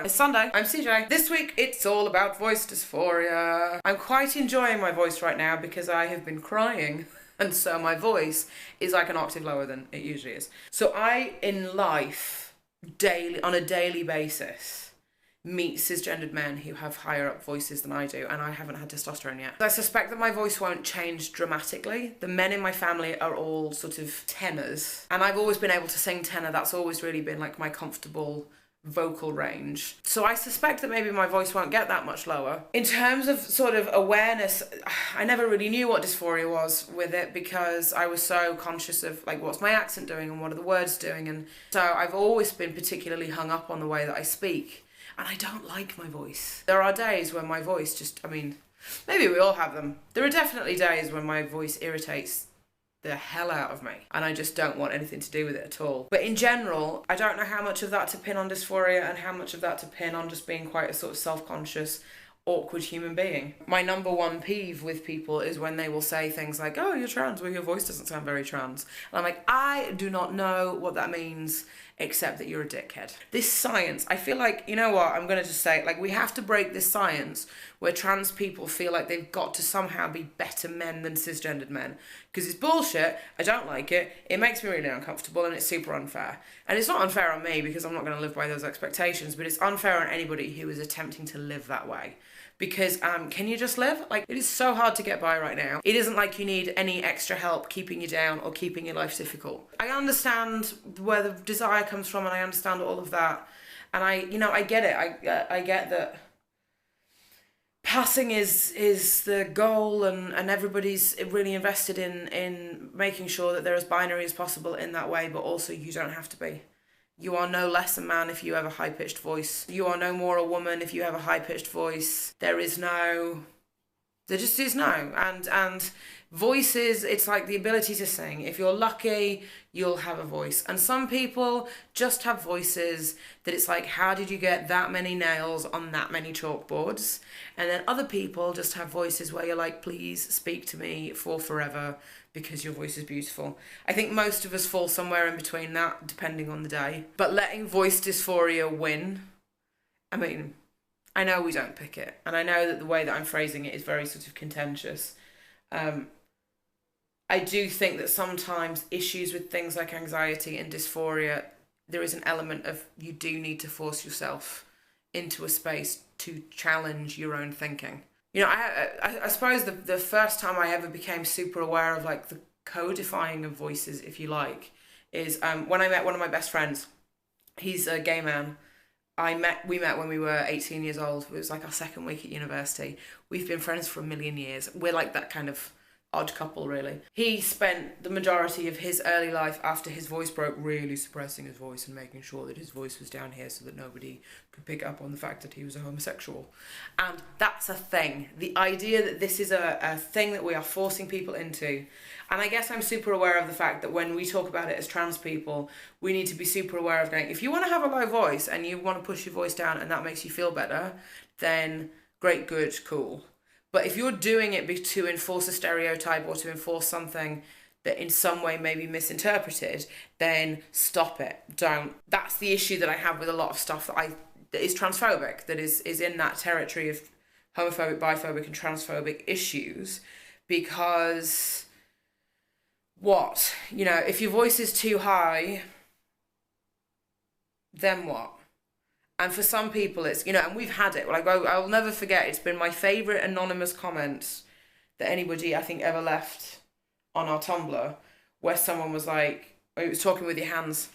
It's Sunday. I'm CJ. This week it's all about voice dysphoria. I'm quite enjoying my voice right now because I have been crying and so my voice is like an octave lower than it usually is. So I, in life, on a daily basis, meet cisgendered men who have higher up voices than I do, and I haven't had testosterone yet. I suspect that my voice won't change dramatically. The men in my family are all sort of tenors, and I've always been able to sing tenor. That's always really been like my comfortable vocal range. So I suspect that maybe my voice won't get that much lower. In terms of sort of awareness, I never really knew what dysphoria was with it because I was so conscious of like what's my accent doing and what are the words doing, and so I've always been particularly hung up on the way that I speak, and I don't like my voice. There are days when my voice just, I mean, maybe we all have them. There are definitely days when my voice irritates the hell out of me and I just don't want anything to do with it at all. But in general, I don't know how much of that to pin on dysphoria and how much of that to pin on just being quite a sort of self-conscious, awkward human being. My number one peeve with people is when they will say things like, oh, you're trans, well, your voice doesn't sound very trans. And I'm like, I do not know what that means except that you're a dickhead. This science, I feel like, you know what, I'm gonna just say, like, we have to break this science where trans people feel like they've got to somehow be better men than cisgendered men. Because it's bullshit, I don't like it, it makes me really uncomfortable, and it's super unfair. And it's not unfair on me because I'm not gonna live by those expectations, but it's unfair on anybody who is attempting to live that way. Because can you just live? Like, it is so hard to get by right now. It isn't like you need any extra help keeping you down or keeping your life difficult. I understand where the desire comes from and I understand all of that. And I get it. I get that passing is the goal and everybody's really invested in making sure that they're as binary as possible in that way, but also you don't have to be. You are no less a man if you have a high-pitched voice. You are no more a woman if you have a high-pitched voice. There just is no. And voices, it's like the ability to sing. If you're lucky, you'll have a voice. And some people just have voices that it's like, how did you get that many nails on that many chalkboards? And then other people just have voices where you're like, please speak to me for forever because your voice is beautiful. I think most of us fall somewhere in between that, depending on the day. But letting voice dysphoria win, I mean, I know we don't pick it. And I know that the way that I'm phrasing it is very sort of contentious. I do think that sometimes issues with things like anxiety and dysphoria, there is an element of you do need to force yourself into a space to challenge your own thinking. You know, I suppose the first time I ever became super aware of like the codifying of voices, if you like, is when I met one of my best friends. He's a gay man. We met when we were 18 years old. It was like our second week at university. We've been friends for a million years. We're like that kind of odd couple, really. He spent the majority of his early life after his voice broke really suppressing his voice and making sure that his voice was down here so that nobody could pick up on the fact that he was a homosexual. And that's a thing. The idea that this is a thing that we are forcing people into. And I guess I'm super aware of the fact that when we talk about it as trans people, we need to be super aware of going, if you want to have a low voice and you want to push your voice down and that makes you feel better, then great, good, cool. But if you're doing it to enforce a stereotype or to enforce something that in some way may be misinterpreted, then stop it. Don't. That's the issue that I have with a lot of stuff that is transphobic, that is in that territory of homophobic, biphobic and transphobic issues. Because what? You know, if your voice is too high, then what? And for some people, it's, you know, and we've had it. Like, I'll never forget, it's been my favourite anonymous comment that anybody, I think, ever left on our Tumblr, where someone was like, it was talking with your hands.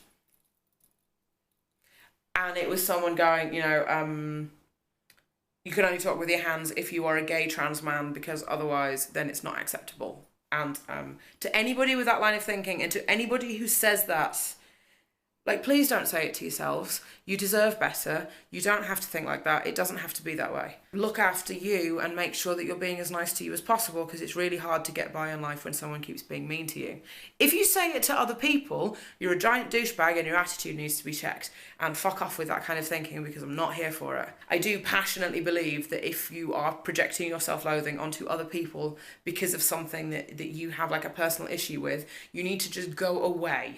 And it was someone going, you know, you can only talk with your hands if you are a gay trans man, because otherwise then it's not acceptable. And to anybody with that line of thinking, and to anybody who says that, like, please don't say it to yourselves. You deserve better. You don't have to think like that. It doesn't have to be that way. Look after you and make sure that you're being as nice to you as possible, because it's really hard to get by in life when someone keeps being mean to you. If you say it to other people, you're a giant douchebag and your attitude needs to be checked. And fuck off with that kind of thinking, because I'm not here for it. I do passionately believe that if you are projecting your self-loathing onto other people because of something that you have like a personal issue with, you need to just go away.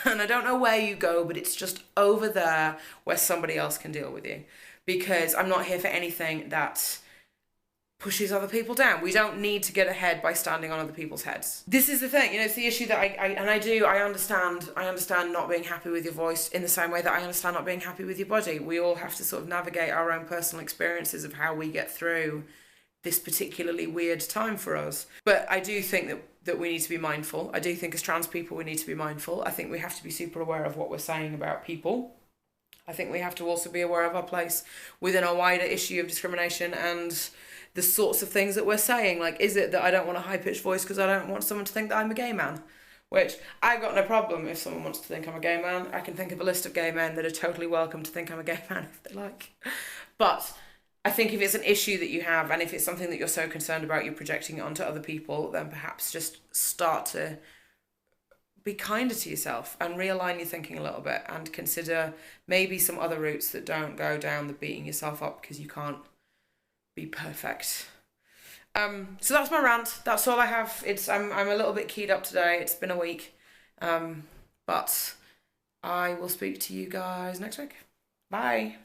And I don't know where you go, but it's just over there where somebody else can deal with you. Because I'm not here for anything that pushes other people down. We don't need to get ahead by standing on other people's heads. This is the thing, it's the issue that I understand not being happy with your voice in the same way that I understand not being happy with your body. We all have to sort of navigate our own personal experiences of how we get through this particularly weird time for us. But I do think that we need to be mindful. I do think as trans people we need to be mindful. I think we have to be super aware of what we're saying about people. I think we have to also be aware of our place within a wider issue of discrimination and the sorts of things that we're saying. Like, is it that I don't want a high-pitched voice because I don't want someone to think that I'm a gay man? Which, I've got no problem if someone wants to think I'm a gay man. I can think of a list of gay men that are totally welcome to think I'm a gay man if they like. But I think if it's an issue that you have, and if it's something that you're so concerned about, you're projecting it onto other people, then perhaps just start to be kinder to yourself and realign your thinking a little bit and consider maybe some other routes that don't go down the beating yourself up because you can't be perfect. So that's my rant. That's all I have. I'm a little bit keyed up today. It's been a week. But I will speak to you guys next week. Bye.